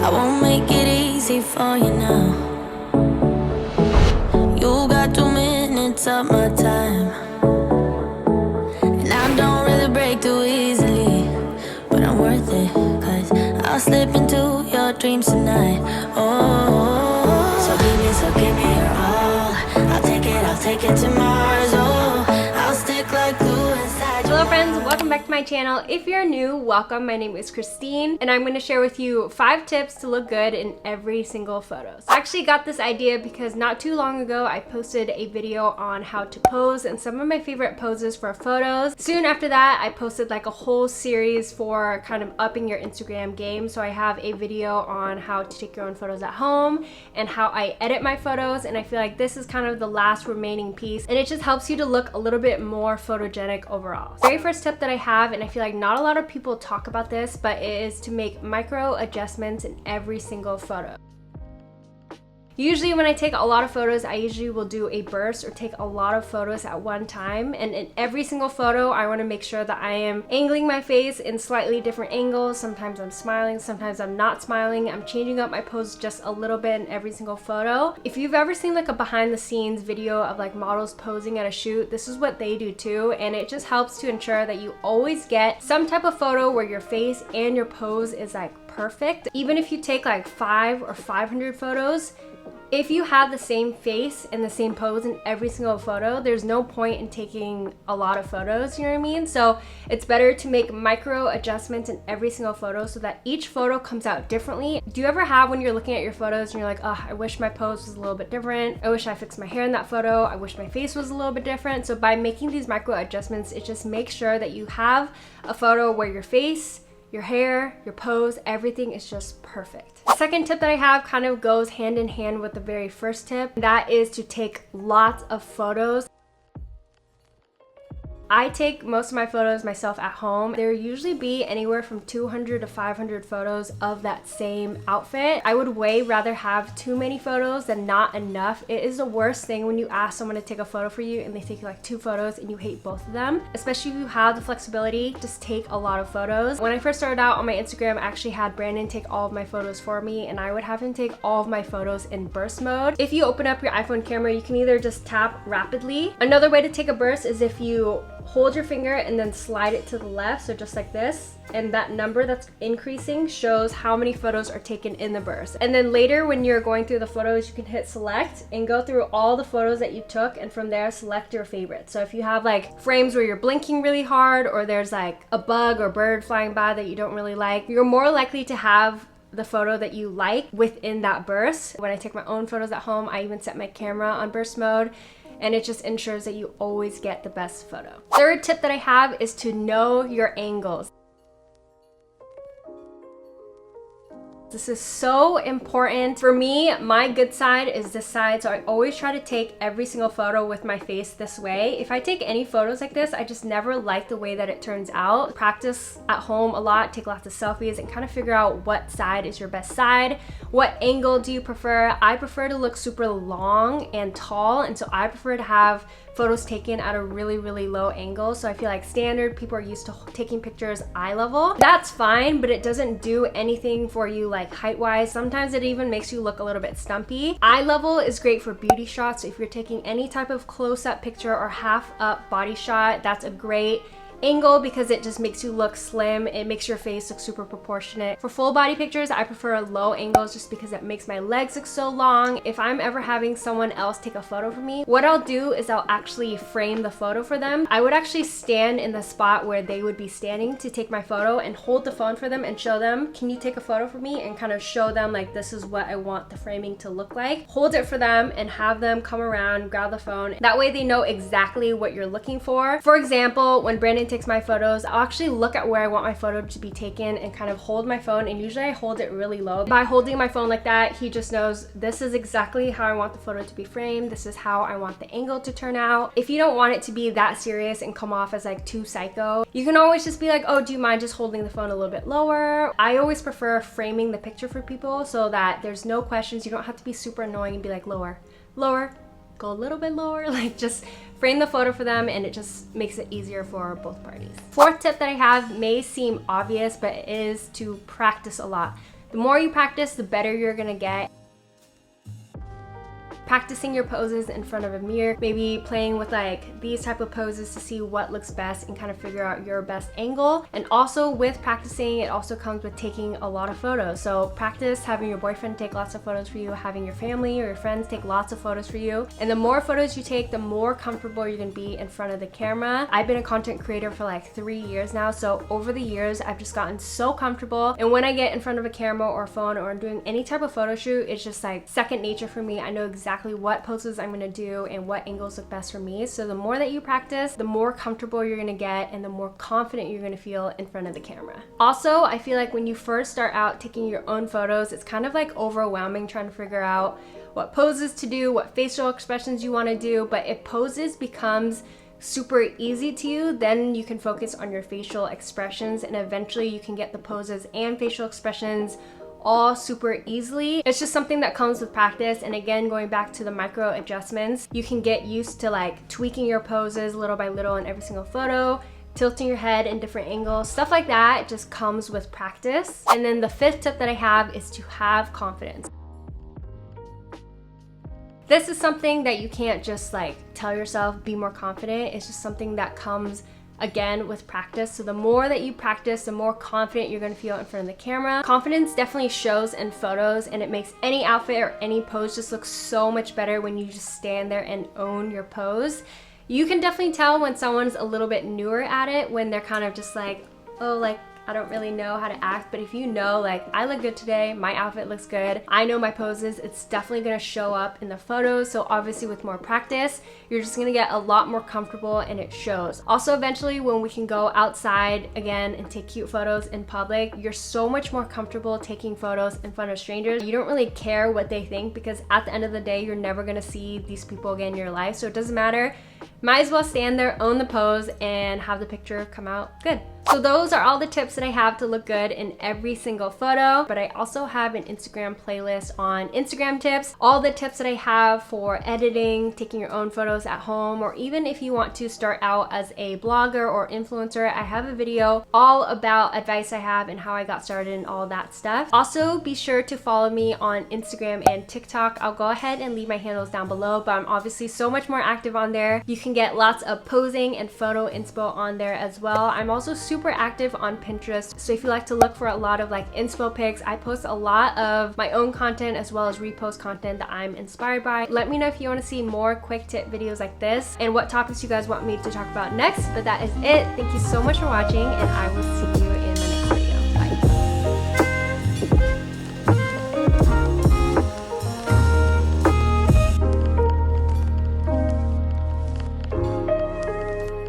I won't make it easy for you now. You got 2 minutes of my time, and I don't really break too easily, but I'm worth it, 'cause I'll slip into your dreams tonight. Oh, so give me your all. I'll take it to Mars. Oh, I'll stick like glue inside. Hello friends, welcome back to my channel. If you're new, welcome. My name is Christine, and I'm going to share with you 5 tips to look good in every single photo. I actually got this idea because not too long ago I posted a video on how to pose and some of my favorite poses for photos. Soon after that, I posted like a whole series for kind of upping your Instagram game. So I have a video on how to take your own photos at home and how I edit my photos, and I feel like this is kind of the last remaining piece, and it just helps you to look a little bit more photogenic overall. Very first tip that I have, and I feel like not a lot of people talk about this, but it is to make micro adjustments in every single photo. Usually when I take a lot of photos, I usually will do a burst or take a lot of photos at one time, and in every single photo I want to make sure that I am angling my face in slightly different angles. Sometimes I'm smiling, sometimes I'm not smiling. I'm changing up my pose just a little bit in every single photo. If you've ever seen like a behind the scenes video of like models posing at a shoot, this is what they do too, and it just helps to ensure that you always get some type of photo where your face and your pose is like perfect. Even if you take like 5 or 500 photos, if you have the same face and the same pose in every single photo, there's no point in taking a lot of photos, you know what I mean? So it's better to make micro adjustments in every single photo so that each photo comes out differently. Do you ever have when you're looking at your photos and you're like, oh, I wish my pose was a little bit different. I wish I fixed my hair in that photo. I wish my face was a little bit different. So by making these micro adjustments, it just makes sure that you have a photo where your face, your hair, your pose, everything is just perfect. The second tip that I have kind of goes hand in hand with the very first tip. That is to take lots of photos. I take most of my photos myself at home. There usually be anywhere from 200 to 500 photos of that same outfit. I would way rather have too many photos than not enough. It is the worst thing when you ask someone to take a photo for you and they take like 2 photos and you hate both of them. Especially if you have the flexibility, just take a lot of photos. When I first started out on my Instagram, I actually had Brandon take all of my photos for me, and I would have him take all of my photos in burst mode. If you open up your iPhone camera, you can either just tap rapidly. Another way to take a burst is if you hold your finger and then slide it to the left, so just like this, and that number that's increasing shows how many photos are taken in the burst. And then later when you're going through the photos, you can hit select and go through all the photos that you took, and from there select your favorite. So if you have like frames where you're blinking really hard, or there's like a bug or bird flying by that you don't really like, you're more likely to have the photo that you like within that burst. When I take my own photos at home, I even set my camera on burst mode, and it just ensures that you always get the best photo. Third tip that I have is to know your angles. This is so important. For me, my good side is this side, so I always try to take every single photo with my face this way. If I take any photos like this, I just never like the way that it turns out. Practice at home a lot, take lots of selfies, and kind of figure out what side is your best side. What angle do you prefer? I prefer to look super long and tall, and so I prefer to have photos taken at a really, really low angle. So I feel like standard people are used to taking pictures eye level. That's fine, but it doesn't do anything for you like height wise. Sometimes it even makes you look a little bit stumpy. Eye level is great for beauty shots. So if you're taking any type of close-up picture or half up body shot, that's a great angle because it just makes you look slim. It makes your face look super proportionate. For full body pictures, I prefer low angles just because it makes my legs look so long. If I'm ever having someone else take a photo for me, what I'll do is I'll actually frame the photo for them. I would actually stand in the spot where they would be standing to take my photo and hold the phone for them and show them, can you take a photo for me? And kind of show them like, this is what I want the framing to look like. Hold it for them and have them come around, grab the phone. That way they know exactly what you're looking for. For example, when Brandon takes my photos, I'll actually look at where I want my photo to be taken and kind of hold my phone, and usually I hold it really low. By holding my phone like that, he just knows this is exactly how I want the photo to be framed. This is how I want the angle to turn out. If you don't want it to be that serious and come off as like too psycho, you can always just be like, oh, do you mind just holding the phone a little bit lower? I always prefer framing the picture for people so that there's no questions. You don't have to be super annoying and be like, lower, lower, go a little bit lower. Like, just frame the photo for them, and it just makes it easier for both parties. Fourth tip that I have may seem obvious, but it is to practice a lot. The more you practice, the better you're gonna get. Practicing your poses in front of a mirror, maybe playing with like these type of poses to see what looks best and kind of figure out your best angle. And also with practicing, it also comes with taking a lot of photos. So practice having your boyfriend take lots of photos for you, having your family or your friends take lots of photos for you. And the more photos you take, the more comfortable you're gonna be in front of the camera. I've been a content creator for like 3 years now, so over the years, I've just gotten so comfortable. And when I get in front of a camera or a phone or I'm doing any type of photo shoot, it's just like second nature for me. I know exactly what poses I'm gonna do and what angles look best for me. So the more that you practice, the more comfortable you're gonna get and the more confident you're gonna feel in front of the camera. Also, I feel like when you first start out taking your own photos, it's kind of like overwhelming trying to figure out what poses to do, what facial expressions you wanna do. But if poses becomes super easy to you, then you can focus on your facial expressions and eventually you can get the poses and facial expressions all super easily. It's just something that comes with practice. And again, going back to the micro adjustments, you can get used to like tweaking your poses little by little in every single photo, tilting your head in different angles, stuff like that. It just comes with practice. And then the fifth tip that I have is to have confidence. This is something that you can't just like tell yourself, be more confident. It's just something that comes again with practice. So the more that you practice, the more confident you're gonna feel in front of the camera. Confidence definitely shows in photos and it makes any outfit or any pose just look so much better when you just stand there and own your pose. You can definitely tell when someone's a little bit newer at it, when they're kind of just like, oh, like I don't really know how to act. But if you know, like, I look good today, my outfit looks good, I know my poses, it's definitely gonna show up in the photos. So obviously with more practice, you're just gonna get a lot more comfortable and it shows. Also, eventually when we can go outside again and take cute photos in public, you're so much more comfortable taking photos in front of strangers. You don't really care what they think because at the end of the day, you're never gonna see these people again in your life. So it doesn't matter. Might as well stand there, own the pose, and have the picture come out good. So those are all the tips that I have to look good in every single photo, but I also have an Instagram playlist on Instagram tips, all the tips that I have for editing, taking your own photos at home, or even if you want to start out as a blogger or influencer, I have a video all about advice I have and how I got started and all that stuff. Also, be sure to follow me on Instagram and TikTok. I'll go ahead and leave my handles down below, but I'm obviously so much more active on there. You can get lots of posing and photo inspo on there as well. I'm also super active on Pinterest, so if you like to look for a lot of like inspo pics, I post a lot of my own content as well as repost content that I'm inspired by. Let me know if you want to see more quick tip videos like this and what topics you guys want me to talk about next. But that is it. Thank you so much for watching and I will see you